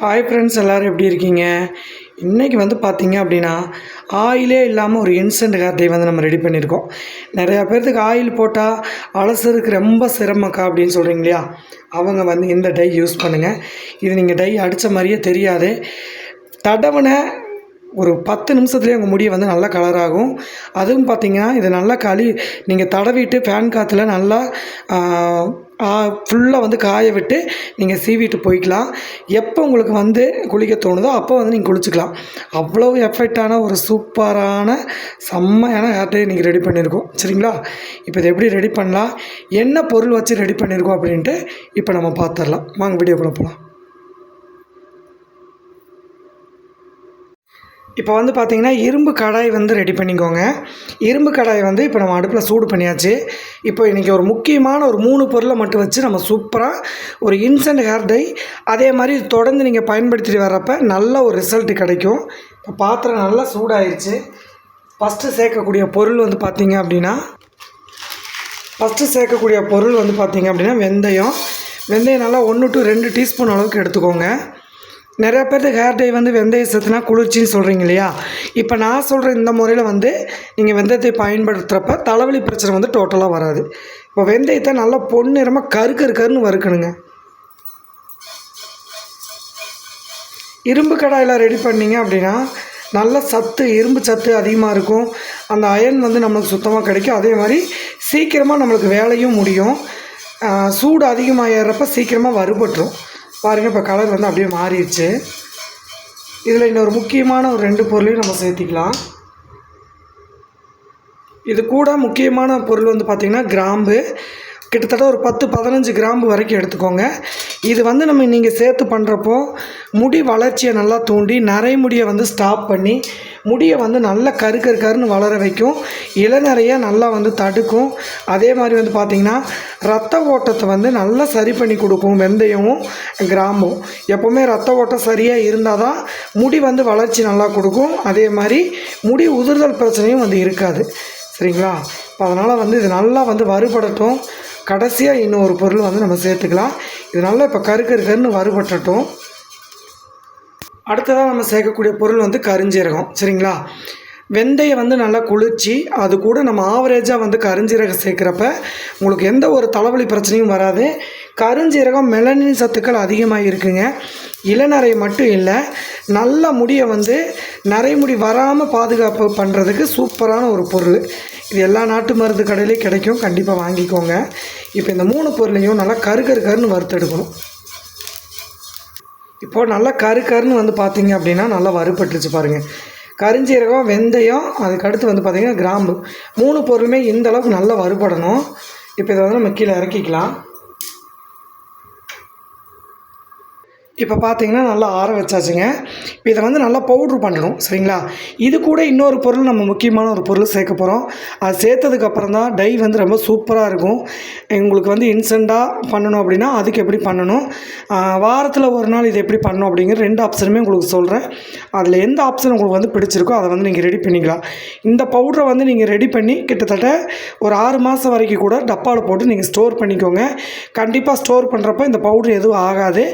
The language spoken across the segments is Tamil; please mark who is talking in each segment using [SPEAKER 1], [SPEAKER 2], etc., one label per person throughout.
[SPEAKER 1] ஹாய் ஃப்ரெண்ட்ஸ், எல்லோரும் எப்படி இருக்கீங்க? இன்றைக்கி வந்து பார்த்தீங்க அப்படின்னா, ஆயிலே இல்லாமல் ஒரு இன்ஸ்டன்ட் ஹேர் டை வந்து நம்ம ரெடி பண்ணியிருக்கோம். நிறையா பேர்த்துக்கு ஆயில் போட்டால் அலசறதுக்கு ரொம்ப சிரமக்கா அப்படின்னு சொல்கிறீங்க இல்லையா? அவங்க வந்து இந்த டை யூஸ் பண்ணுங்கள். இது நீங்கள் டை அடித்த மாதிரியே தெரியாது. தடவின ஒரு 10 நிமிஷத்துலேயே உங்கள் முடியை வந்து நல்லா கலராகும். அதுவும் பார்த்திங்கன்னா இது நல்லா நீங்கள் தடவிட்டு ஃபேன் காற்றுல நல்லா ஃபுல்லாக வந்து காய விட்டு நீங்கள் சீவிட்டு போய்க்கலாம். எப்போ உங்களுக்கு வந்து குளிக்க தோணுதோ அப்போ வந்து நீங்கள் குளிச்சுக்கலாம். அவ்வளோ எஃபெக்டான ஒரு சூப்பரான செம்மையான ஹேர் டை நீங்கள் ரெடி பண்ணியிருக்கோம். சரிங்களா? இப்போ இதை எப்படி ரெடி பண்ணலாம், என்ன பொருள் வச்சு ரெடி பண்ணியிருக்கோம் அப்படின்ட்டு இப்போ நம்ம பார்த்துடலாம். வாங்க வீடியோக்குள்ளே போகலாம். இப்போ வந்து பார்த்திங்கன்னா இரும்பு கடாய் வந்து ரெடி பண்ணிக்கோங்க. இரும்பு கடாய் வந்து இப்போ நம்ம அடுப்பில் சூடு பண்ணியாச்சு. இப்போ இன்றைக்கி ஒரு முக்கியமான ஒரு 3 பொருளை மட்டும் வச்சு நம்ம சூப்பராக ஒரு இன்ஸ்டன்ட் ஹேர் டை அதே மாதிரி தொடர்ந்து நீங்கள் பயன்படுத்திட்டு வர்றப்ப நல்ல ஒரு ரிசல்ட்டு கிடைக்கும். இப்போ பாத்திரம் நல்லா சூடாயிருச்சு. ஃபஸ்ட்டு சேர்க்கக்கூடிய பொருள் வந்து பார்த்திங்க அப்படின்னா வெந்தயம் நல்லா 1 to 2 டீஸ்பூன் அளவுக்கு எடுத்துக்கோங்க. நிறையா பேர்த்துக்கு ஹேர் டை வந்து வெந்தயம் சேர்த்துனா குளிர்ச்சின்னு சொல்கிறீங்க இல்லையா? இப்போ நான் சொல்கிற இந்த முறையில் வந்து நீங்கள் வெந்தயத்தை பயன்படுத்துகிறப்ப தலைவலி பிரச்சனை வந்து டோட்டலாக வராது. இப்போ வெந்தயத்தை நல்லா பொன்னிறமாக கருன்னு வறுக்கணுங்க. இரும்பு கடாயில் ரெடி பண்ணிங்க அப்படின்னா நல்ல இரும்பு சத்து அதிகமாக இருக்கும். அந்த அயன் வந்து நம்மளுக்கு சுத்தமாக கிடைக்கும். அதே மாதிரி சீக்கிரமாக நம்மளுக்கு வேலையும் முடியும். சூடு அதிகமாக ஏறுறப்ப சீக்கிரமாக வறுபட்டுரும். பாருங்கள், இப்போ கலர் வந்து அப்படியே மாறிடுச்சு. இதில் இன்னொரு முக்கியமான ஒரு 2 பொருளையும் நம்ம சேர்த்திக்கலாம். இது கூட முக்கியமான பொருள் வந்து பார்த்திங்கன்னா கிராம்பு. கிட்டத்தட்ட ஒரு 10-15 கிராம்பு வரைக்கும் எடுத்துக்கோங்க. இது வந்து நீங்கள் சேர்த்து பண்ணுறப்போ முடி வளர்ச்சியை நல்லா தூண்டி நரைமுடியை வந்து ஸ்டாப் பண்ணி முடியை வந்து நல்லா கருன்னு வளர வைக்கும். இளநரையை நல்லா வந்து தடுக்கும். அதே மாதிரி வந்து பார்த்திங்கன்னா ரத்த ஓட்டத்தை வந்து நல்லா சரி பண்ணி கொடுக்கும். வெந்தயமும் கிராம்பும் எப்போவுமே ரத்த ஓட்டம் சரியாக இருந்தால் தான் முடி வந்து வளர்ச்சி நல்லா கொடுக்கும். அதே மாதிரி முடி உதிர்தல் பிரச்சனையும் வந்து இருக்காது. சரிங்களா? இப்போ அதனால் வந்து இது நல்லா வந்து வறுபடட்டும். கடைசியாக இன்னொரு பொருள் வந்து நம்ம சேர்த்துக்கலாம். இது நல்லா இப்போ கருன்னு வறுபட்டட்டும். அடுத்ததாக நம்ம சேர்க்கக்கூடிய பொருள் வந்து கருஞ்சீரகம். சரிங்களா? வெந்தயம் வந்து நல்லா குளிர்ச்சி. அது கூட நம்ம ஆவரேஜாக வந்து கருஞ்சீரகம் சேர்க்குறப்ப உங்களுக்கு எந்த ஒரு தலைவலி பிரச்சனையும் வராது. கருஞ்சீரகம் மெலனின் சத்துக்கள் அதிகமாக இருக்குங்க. இளநரை மட்டும் இல்லை, நல்ல முடியை வந்து நரைமுடி வராமல் பாதுகாப்பு பண்ணுறதுக்கு சூப்பரான ஒரு பொருள். இது எல்லா நாட்டு மருந்து கடையிலையும் கிடைக்கும். கண்டிப்பாக வாங்கிக்கோங்க. இப்போ இந்த 3 பொருளையும் நல்லா கருன்னு வறுத்தெடுக்கணும். இப்போது நல்லா கருன்னு வந்து பார்த்திங்க அப்படின்னா நல்லா வறுபட்டுருச்சு பாருங்கள். கருஞ்சீரகம், வெந்தயம், அதுக்கடுத்து வந்து பார்த்திங்கன்னா கிராம்பு, 3 பொருளுமே இந்த அளவுக்கு நல்லா வறுபடணும். இப்போ இதை வந்து நம்ம கீழே இறக்கிக்கலாம். இப்போ பார்த்திங்கன்னா நல்லா ஆற வச்சாச்சுங்க. இப்போ இதை வந்து நல்லா பவுட்ரு பண்ணணும். சரிங்களா? இது கூட இன்னொரு பொருள், நம்ம முக்கியமான ஒரு பொருள் சேர்க்க போகிறோம். அது சேர்த்ததுக்கப்புறம் தான் டை வந்து ரொம்ப சூப்பராக இருக்கும். உங்களுக்கு வந்து இன்ஸ்டண்ட்டாக பண்ணணும் அப்படின்னா அதுக்கு எப்படி பண்ணணும், வாரத்தில் ஒரு நாள் இது எப்படி பண்ணணும் அப்படிங்கிற 2 ஆப்ஷனுமே உங்களுக்கு சொல்கிறேன். அதில் எந்த ஆப்ஷன் உங்களுக்கு வந்து பிடிச்சிருக்கோ அதை வந்து நீங்கள் ரெடி பண்ணிக்கலாம். இந்த பவுட்ரை வந்து நீங்கள் ரெடி பண்ணி கிட்டத்தட்ட ஒரு 6 மாதம் வரைக்கும் கூட டப்பாவில் போட்டு நீங்கள் ஸ்டோர் பண்ணிக்கோங்க. கண்டிப்பாக ஸ்டோர் பண்ணுறப்ப இந்த பவுட்ரு எதுவும் ஆகாது.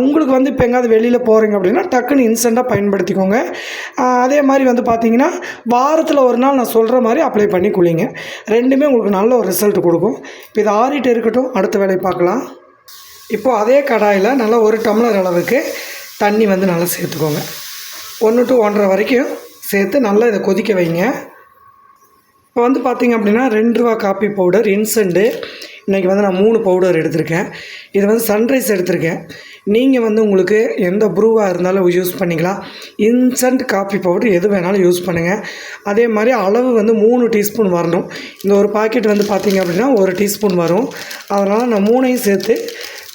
[SPEAKER 1] உங்களுக்கு வந்து இப்போ எங்கேயாவது வெளியில் போகிறீங்க அப்படின்னா டக்குன்னு இன்ஸ்டண்ட்டாக பயன்படுத்திக்கோங்க. அதே மாதிரி வந்து பார்த்திங்கன்னா வாரத்தில் ஒரு நாள் நான் சொல்கிற மாதிரி அப்ளை பண்ணி குளிங்க. 2மே உங்களுக்கு நல்ல ஒரு ரிசல்ட் கொடுக்கும். இப்போ இது ஆறிட்டு இருக்கட்டும், அடுத்த வேலையை பார்க்கலாம். இப்போது அதே கடாயில் நல்லா 1 டம்ளர் அளவுக்கு தண்ணி வந்து நல்லா சேர்த்துக்கோங்க. 1 to 1.5 வரைக்கும் சேர்த்து நல்லா இதை கொதிக்க வைங்க. இப்போ வந்து பார்த்திங்க அப்படின்னா ₹2 காப்பி பவுடர் இன்ஸ்டண்ட்டு. இன்றைக்கி வந்து நான் 3 பவுடர் எடுத்திருக்கேன். இது வந்து சன்ரைஸ் எடுத்திருக்கேன். நீங்கள் வந்து உங்களுக்கு எந்த ப்ரூவாக இருந்தாலும் யூஸ் பண்ணிக்கலாம். இன்ஸ்டன்ட் காஃபி பவுடர் எது வேணாலும் யூஸ் பண்ணுங்கள். அதே மாதிரி அளவு வந்து 3 டீஸ்பூன் வரணும். இந்த ஒரு பாக்கெட் வந்து பார்த்திங்க அப்படின்னா 1 டீஸ்பூன் வரும். அதனால் நான் 3ஐயும் சேர்த்து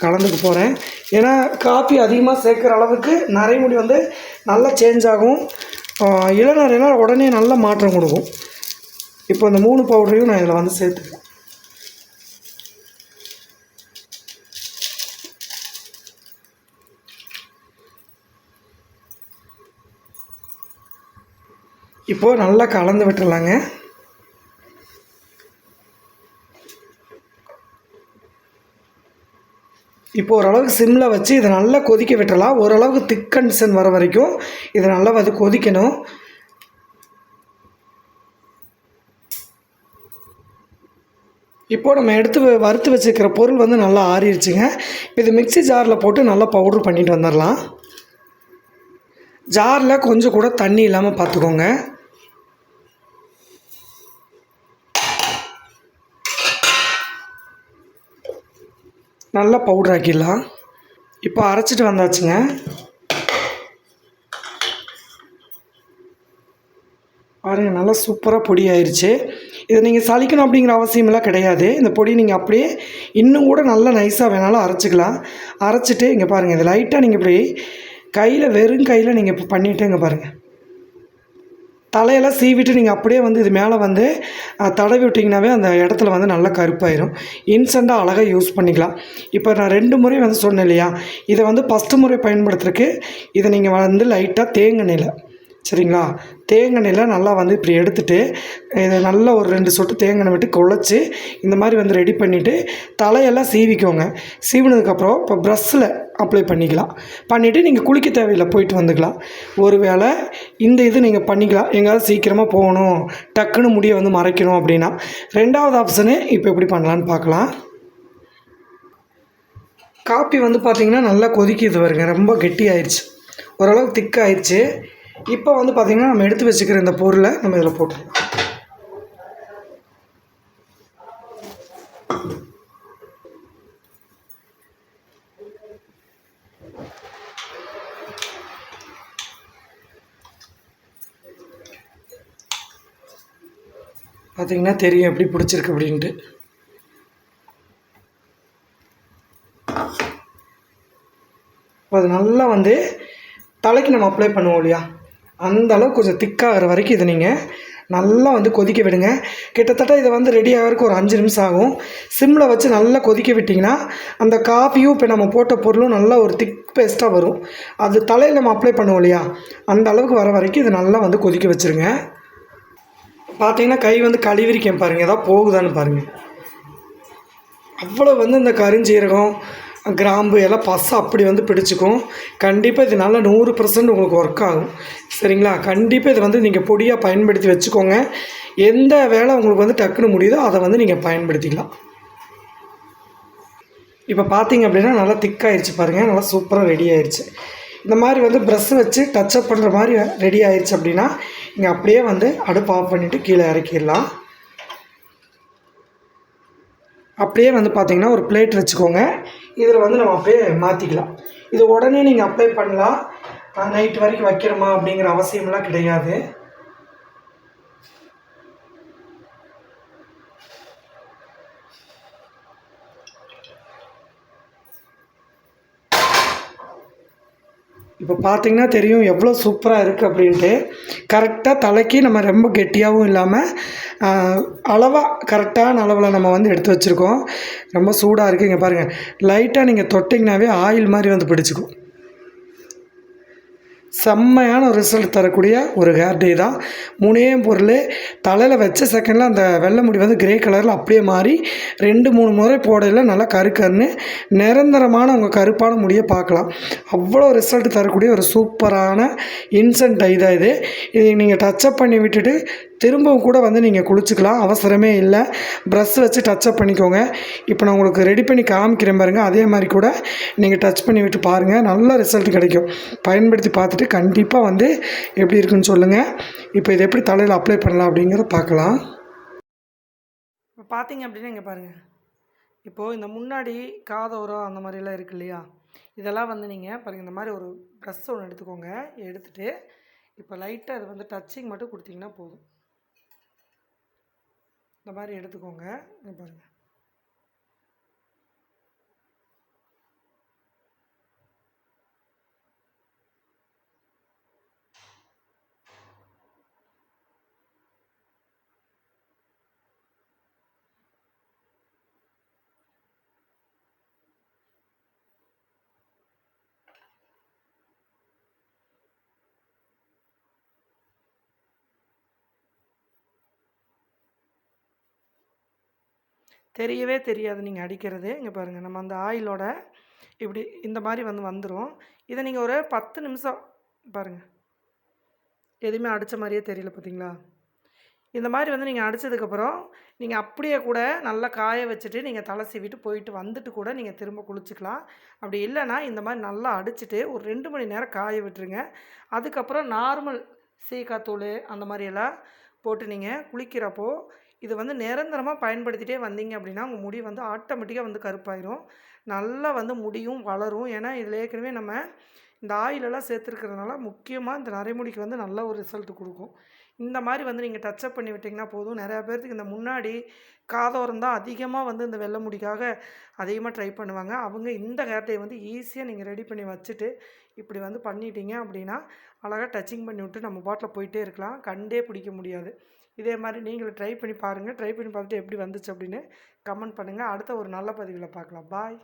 [SPEAKER 1] கலந்துக்க போகிறேன். ஏன்னா காஃபி அதிகமாக சேர்க்குற அளவுக்கு நரைமுடி வந்து நல்லா சேஞ்ச் ஆகும். இளநரைனால் உடனே நல்ல மாற்றம் கொடுக்கும். இப்போ இந்த 3 பவுடரையும் நான் இதில் வந்து சேர்த்துக்கிறேன். இப்போது நல்லா கலந்து விட்டுறலாங்க. இப்போ ஓரளவுக்கு சிம்மில் வச்சு இதை நல்லா கொதிக்க விட்டுறலாம். ஓரளவுக்கு திக் கன்சன் வர வரைக்கும் இதை நல்லா கொதிக்கணும். இப்போது நம்ம எடுத்து வறுத்து வச்சுருக்கிற பொருள் நல்லா ஆறிடுச்சுங்க. இது மிக்ஸி ஜாரில் போட்டு நல்லா பவுட்ரு பண்ணிட்டு வந்துடலாம். ஜாரில் கொஞ்சம் கூட தண்ணி இல்லாமல் பார்த்துக்கோங்க. நல்லா பவுட்ரு ஆக்கிடலாம். இப்போ அரைச்சிட்டு வந்தாச்சுங்க. பாருங்கள், நல்லா சூப்பராக பொடி ஆயிடுச்சு. இதை நீங்கள் சலிக்கணும் அப்படிங்கிற அவசியமெல்லாம் கிடையாது. இந்த பொடி நீங்கள் அப்படியே இன்னும் கூட நல்லா நைஸாக வேணாலும் அரைச்சிக்கலாம். அரைச்சிட்டு இங்கே பாருங்கள், இது லைட்டாக நீங்கள் இப்படி கையில் வெறும் கையில் நீங்கள் இப்போ பண்ணிவிட்டு இங்கே பாருங்கள், தலையெல்லாம் சீவிட்டு நீங்கள் அப்படியே இது மேலே தடவி விட்டிங்கனாவே அந்த இடத்துல நல்லா கருப்பாயிரும். இன்ஸ்டண்ட்டாக அழகாக யூஸ் பண்ணிக்கலாம். இப்போ நான் 2 முறை சொன்னேன் இல்லையா, இதை ஃபஸ்ட்டு முறை பயன்படுத்துறதுக்கு இதை நீங்கள் லைட்டாக தேங்காய் சரிங்களா, தேங்காய் எண்ணெயில் நல்லா இப்படி எடுத்துகிட்டு இதை நல்லா ஒரு 2 சொட்டு தேங்காய் எண்ணெய் விட்டு குழச்சி இந்த மாதிரி ரெடி பண்ணிவிட்டு தலையெல்லாம் சீவிக்கோங்க. சீவினதுக்கப்புறம் இப்போ ப்ரஷ்ஷில் அப்ளை பண்ணிக்கலாம். பண்ணிவிட்டு நீங்கள் குளிக்க தேவையில்லை, போயிட்டு வந்துக்கலாம். ஒரு வேளை இந்த இது நீங்கள் பண்ணிக்கலாம், எங்கேயாவது சீக்கிரமாக போகணும், டக்குன்னு முடியை மறைக்கணும் அப்படின்னா. 2வது ஆப்ஷனு இப்போ எப்படி பண்ணலான்னு பார்க்கலாம். காப்பி பார்த்திங்கன்னா நல்லா கொதிக்கிது வருங்க, ரொம்ப கெட்டி ஆயிடுச்சு, ஓரளவுக்கு திக்காயிடுச்சு. இப்போ பார்த்திங்கன்னா நம்ம எடுத்து வச்சுக்கிற இந்த பொருளை நம்ம இதில் போட்டுடலாம். பார்த்திங்கன்னா தெரியும் எப்படி பிடிச்சிருக்கு அப்படின்ட்டு. அது நல்லா தலைக்கு நம்ம அப்ளை பண்ணுவோம் இல்லையா, அந்த அளவுக்கு கொஞ்சம் திக்காகிற வரைக்கும் இதை நீங்கள் நல்லா கொதிக்க விடுங்க. கிட்டத்தட்ட இதை ரெடி ஆகிறதுக்கு ஒரு 5 நிமிஷம் ஆகும். சிம்மில் வச்சு நல்லா கொதிக்க விட்டிங்கன்னா அந்த காஃபியும் இப்போ நம்ம போட்ட பொருளும் நல்லா ஒரு திக் பேஸ்ட்டாக வரும். அது தலையில் நம்ம அப்ளை பண்ணுவோம் இல்லையா, அந்த அளவுக்கு வர வரைக்கும் இதை நல்லா கொதிக்க வச்சுருங்க. பார்த்தீங்கன்னா கை கழுவிரிக்கேன் பாருங்கள், ஏதாவது போகுதான்னு பாருங்கள். அவ்வளோ இந்த கருஞ்சீரகம், கிராம்பு எல்லாம் பசை அப்படி பிடிச்சிக்கும். கண்டிப்பாக இது நல்லா 100% உங்களுக்கு ஒர்க் ஆகும். சரிங்களா, கண்டிப்பாக இதை நீங்கள் பொடியாக பயன்படுத்தி வச்சுக்கோங்க. எந்த வேலை உங்களுக்கு டக்குன்னு முடியுதோ அதை நீங்கள் பயன்படுத்திக்கலாம். இப்போ பார்த்தீங்க அப்படின்னா நல்லா திக்காகிடுச்சு பாருங்கள், நல்லா சூப்பராக ரெடி ஆயிடுச்சு. இந்த மாதிரி ப்ரஷ் வச்சு டச்சப் பண்ணுற மாதிரி ரெடி ஆயிடுச்சு அப்படின்னா இங்கே அப்படியே அடுப்பு ஆஃப் பண்ணிவிட்டு கீழே இறக்கிடலாம். அப்படியே பார்த்திங்கன்னா ஒரு பிளேட் வச்சுக்கோங்க. இதில் நம்ம அப்படியே மாற்றிக்கலாம். இது உடனே நீங்கள் அப்ளை பண்ணலாம், நைட்டு வரைக்கும் வைக்கிறோமா அப்படிங்கிற அவசியம்லாம் கிடையாது. இப்போ பார்த்திங்கன்னா தெரியும் எவ்வளோ சூப்பராக இருக்குது அப்படின்ட்டு. கரெக்டாக தலைக்கு நம்ம ரொம்ப கெட்டியாகவும் இல்லாமல் அளவாக கரெக்டான அளவில் நம்ம எடுத்து வச்சுருக்கோம். ரொம்ப சூடாக இருக்குது. இங்கே பாருங்கள், லைட்டாக நீங்கள் தொட்டிங்கனாவே ஆயில் மாதிரி பிடிச்சிக்கும். செம்மையான ஒரு ரிசல்ட் தரக்கூடிய ஒரு ஹேர் டே தான். 3 பொருள் தலையில் வச்ச செகண்டில் அந்த வெள்ளை முடி கிரே கலரில் அப்படியே மாறி 2-3 முறை போடையில் நல்லா கருன்னு நிரந்தரமான உங்கள் கருப்பான முடியை பார்க்கலாம். அவ்வளோ ரிசல்ட் தரக்கூடிய ஒரு சூப்பரான இன்ஸ்டன்ட் டை தான் இது. இதை நீங்கள் டச்சப் பண்ணி விட்டுட்டு திரும்பவும் கூட நீங்கள் குளிச்சுக்கலாம், அவசரமே இல்லை. ப்ரஷ் வச்சு டச்சப் பண்ணிக்கோங்க. இப்போ நான் உங்களுக்கு ரெடி பண்ணி காமிக்கிறேன் பாருங்கள், அதே மாதிரி கூட நீங்கள் டச் பண்ணி விட்டு பாருங்கள், நல்ல ரிசல்ட் கிடைக்கும். பயன்படுத்தி பார்த்துட்டு கண்டிப்பாக எப்படி இருக்குன்னு சொல்லுங்கள். இப்போ இதை எப்படி தலையில் அப்ளை பண்ணலாம் அப்படிங்கிறத பார்க்கலாம். இப்போ பார்த்தீங்க அப்படின்னா இங்கே பாருங்கள், இப்போது இந்த முன்னாடி காதோரம் அந்த மாதிரிலாம் இருக்கு இல்லையா, இதெல்லாம் நீங்கள் பாருங்கள், இந்த மாதிரி ஒரு ப்ரஷ் ஒன்று எடுத்துக்கோங்க. எடுத்துகிட்டு இப்போ லைட்டாக அது டச்சிங் மட்டும் கொடுத்தீங்கன்னா போதும். இந்த மாதிரி எடுத்துக்கோங்க. பாருங்கள், தெரியவே தெரியாது நீங்கள் அடிக்கிறது. இங்கே பாருங்கள், நம்ம அந்த ஆயிலோட இப்படி இந்த மாதிரி வந்துடும். இதை நீங்கள் ஒரு 10 நிமிஷம் பாருங்கள், எதுவுமே அடித்த மாதிரியே தெரியல பார்த்தீங்களா? இந்த மாதிரி நீங்கள் அடித்ததுக்கப்புறம் நீங்கள் அப்படியே கூட நல்லா காய வச்சுட்டு நீங்கள் தலை சீவிட்டு போயிட்டு வந்துட்டு கூட நீங்கள் திரும்ப குளிச்சுக்கலாம். அப்படி இல்லைன்னா இந்த மாதிரி நல்லா அடிச்சுட்டு ஒரு 2 மணி நேரம் காய விட்டுருங்க. அதுக்கப்புறம் நார்மல் சீக்காத்தூள் அந்த மாதிரியெல்லாம் போட்டு நீங்கள் குளிக்கிறப்போ இது நிரந்தரமாக பயன்படுத்திகிட்டே வந்தீங்க அப்படின்னா உங்கள் முடி ஆட்டோமேட்டிக்காக கருப்பாயிரும். நல்லா முடியும் வளரும். ஏன்னா இதில் ஏற்கனவே நம்ம இந்த ஆயிலெல்லாம் சேர்த்துருக்கிறதுனால முக்கியமாக இந்த நரைமுடிக்கு நல்ல ஒரு ரிசல்ட் கொடுக்கும். இந்த மாதிரி நீங்கள் டச்சப் பண்ணி விட்டிங்கன்னா போதும். நிறையா பேர்த்துக்கு இந்த முன்னாடி காதோரம் தான் அதிகமாக இந்த வெள்ளை முடிக்காக அதிகமாக ட்ரை பண்ணுவாங்க. அவங்க இந்த ஹேர் டை ஈஸியாக நீங்கள் ரெடி பண்ணி வச்சுட்டு இப்படி பண்ணிட்டீங்க அப்படின்னா அழகாக டச்சிங் பண்ணி விட்டு நம்ம பாட்டில் போயிட்டே இருக்கலாம். கண்டே பிடிக்க முடியாது. இதே மாதிரி நீங்களும் ட்ரை பண்ணி பாருங்கள். ட்ரை பண்ணி பார்த்துட்டு எப்படி வந்துச்சு அப்படின்னு கமெண்ட் பண்ணுங்கள். அடுத்த ஒரு நல்ல பதிவில் பார்க்கலாம். பாய்.